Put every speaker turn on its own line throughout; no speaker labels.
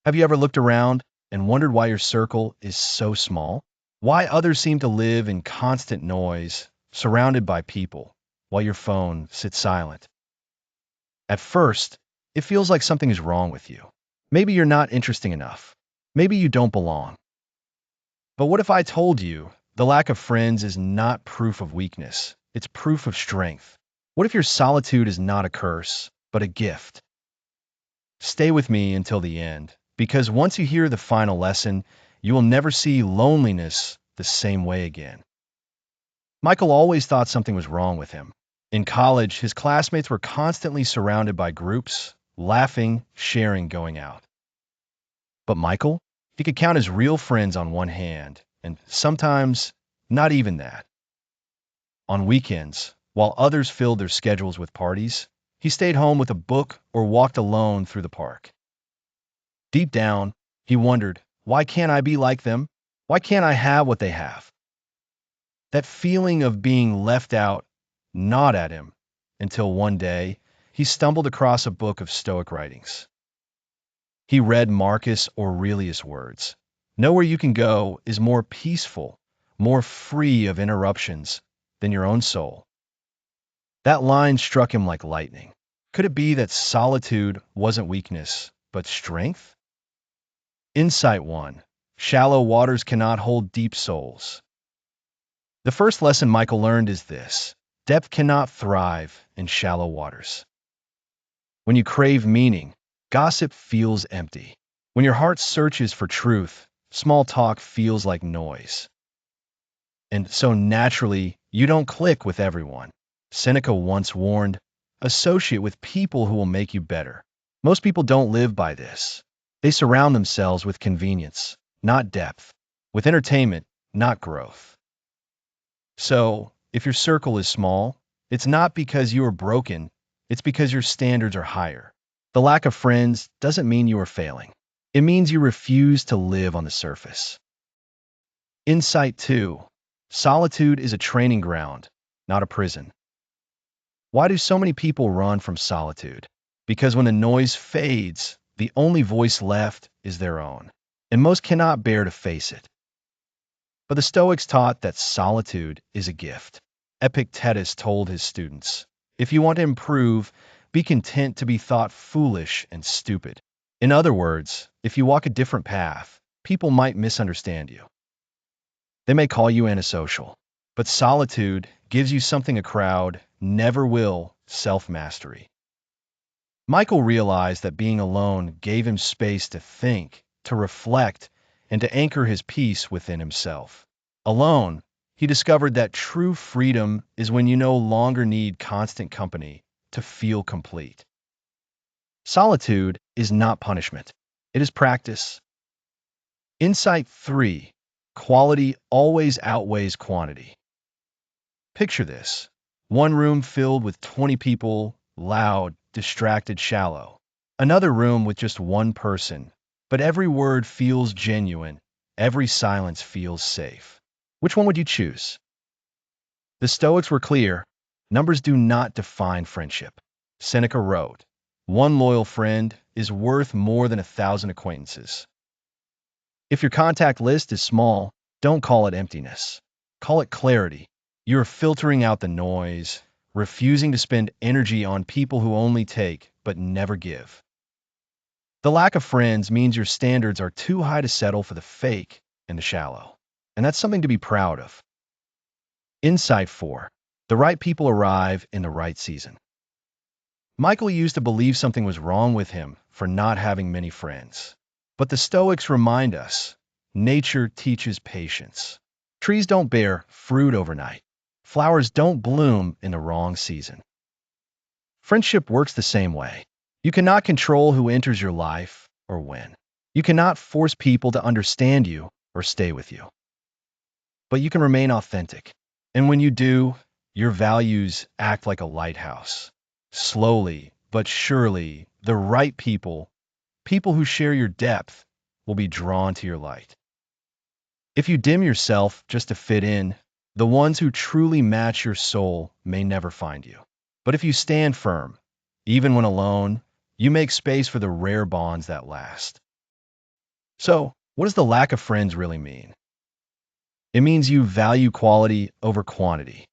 Have you ever looked around and wondered why your circle is so small? Why others seem to live in constant noise, surrounded by people, while your phone sits silent? At first, it feels like something is wrong with you. Maybe you're not interesting enough. Maybe you don't belong. But what if I told you the lack of friends is not proof of weakness? It's proof of strength. What if your solitude is not a curse, but a gift? Stay with me until the end, because once you hear the final lesson, you will never see loneliness the same way again. Michael always thought something was wrong with him. In college, his classmates were constantly surrounded by groups, laughing, sharing, going out. But Michael, he could count his real friends on one hand, and sometimes not even that. On weekends, while others filled their schedules with parties, he stayed home with a book or walked alone through the park. Deep down, he wondered, why can't I be like them? Why can't I have what they have? That feeling of being left out gnawed at him until one day he stumbled across a book of Stoic writings. He read Marcus Aurelius' words. Nowhere you can go is more peaceful, more free of interruptions than your own soul. That line struck him like lightning. Could it be that solitude wasn't weakness, but strength? Insight 1. Shallow waters cannot hold deep souls. The first lesson Michael learned is this: depth cannot thrive in shallow waters. When you crave meaning, gossip feels empty. When your heart searches for truth, small talk feels like noise. And so naturally, you don't click with everyone. Seneca once warned, associate with people who will make you better. Most people don't live by this. They surround themselves with convenience, not depth, with entertainment, not growth. So, if your circle is small, it's not because you are broken, it's because your standards are higher. The lack of friends doesn't mean you are failing. It means you refuse to live on the surface. Insight 2. Solitude is a training ground, not a prison. Why do so many people run from solitude? Because when the noise fades, the only voice left is their own, and most cannot bear to face it. But the Stoics taught that solitude is a gift. Epictetus told his students, if you want to improve, be content to be thought foolish and stupid. In other words, if you walk a different path, people might misunderstand you. They may call you antisocial, but solitude gives you something a crowd never will: self-mastery. Michael realized that being alone gave him space to think, to reflect, and to anchor his peace within himself. Alone, he discovered that true freedom is when you no longer need constant company to feel complete. Solitude is not punishment. It is practice. Insight 3. Quality always outweighs quantity. Picture this: one room filled with 20 people, loud, distracted, shallow. Another room with just one person, but every word feels genuine, every silence feels safe. Which one would you choose? The Stoics were clear: numbers do not define friendship. Seneca wrote, one loyal friend is worth more than 1,000 acquaintances. If your contact list is small, don't call it emptiness. Call it clarity. You're filtering out the noise, refusing to spend energy on people who only take but never give. The lack of friends means your standards are too high to settle for the fake and the shallow. And that's something to be proud of. Insight 4. The right people arrive in the right season. Michael used to believe something was wrong with him for not having many friends. But the Stoics remind us, nature teaches patience. Trees don't bear fruit overnight. Flowers don't bloom in the wrong season. Friendship works the same way. You cannot control who enters your life or when. You cannot force people to understand you or stay with you. But you can remain authentic. And when you do, your values act like a lighthouse. Slowly but surely, the right people, people who share your depth, will be drawn to your light. If you dim yourself just to fit in, the ones who truly match your soul may never find you. But if you stand firm, even when alone, you make space for the rare bonds that last. So, what does the lack of friends really mean? It means you value quality over quantity.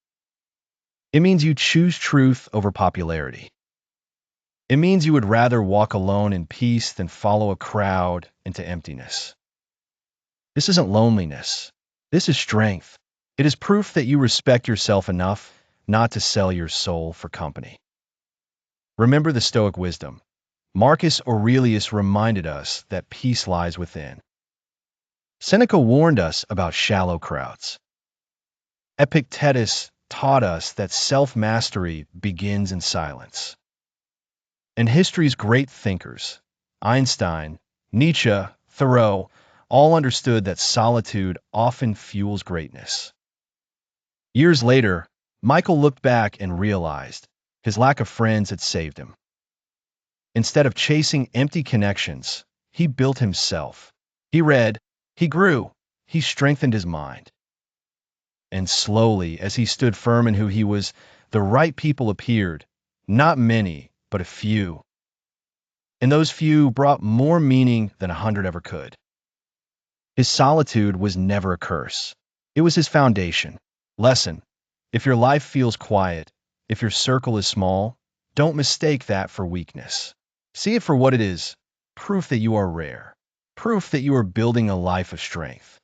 It means you choose truth over popularity. It means you would rather walk alone in peace than follow a crowd into emptiness. This isn't loneliness. This is strength. It is proof that you respect yourself enough not to sell your soul for company. Remember the Stoic wisdom. Marcus Aurelius reminded us that peace lies within. Seneca warned us about shallow crowds. Epictetus taught us that self-mastery begins in silence. And history's great thinkers, Einstein, Nietzsche, Thoreau, all understood that solitude often fuels greatness. Years later, Michael looked back and realized his lack of friends had saved him. Instead of chasing empty connections, he built himself. He read, he grew, he strengthened his mind. And slowly, as he stood firm in who he was, the right people appeared, not many, but a few. And those few brought more meaning than 100 ever could. His solitude was never a curse. It was his foundation. Lesson: if your life feels quiet, if your circle is small, don't mistake that for weakness. See it for what it is, proof that you are rare, proof that you are building a life of strength.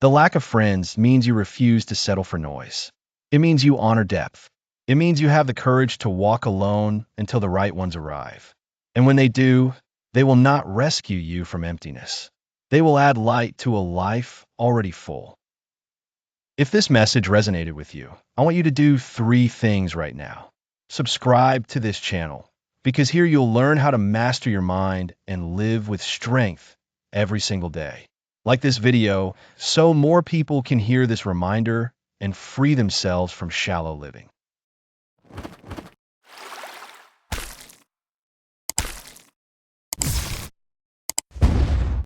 The lack of friends means you refuse to settle for noise. It means you honor depth. It means you have the courage to walk alone until the right ones arrive. And when they do, they will not rescue you from emptiness. They will add light to a life already full. If this message resonated with you, I want you to do 3 things right now. Subscribe to this channel, because here you'll learn how to master your mind and live with strength every single day. Like this video, so more people can hear this reminder and free themselves from shallow living.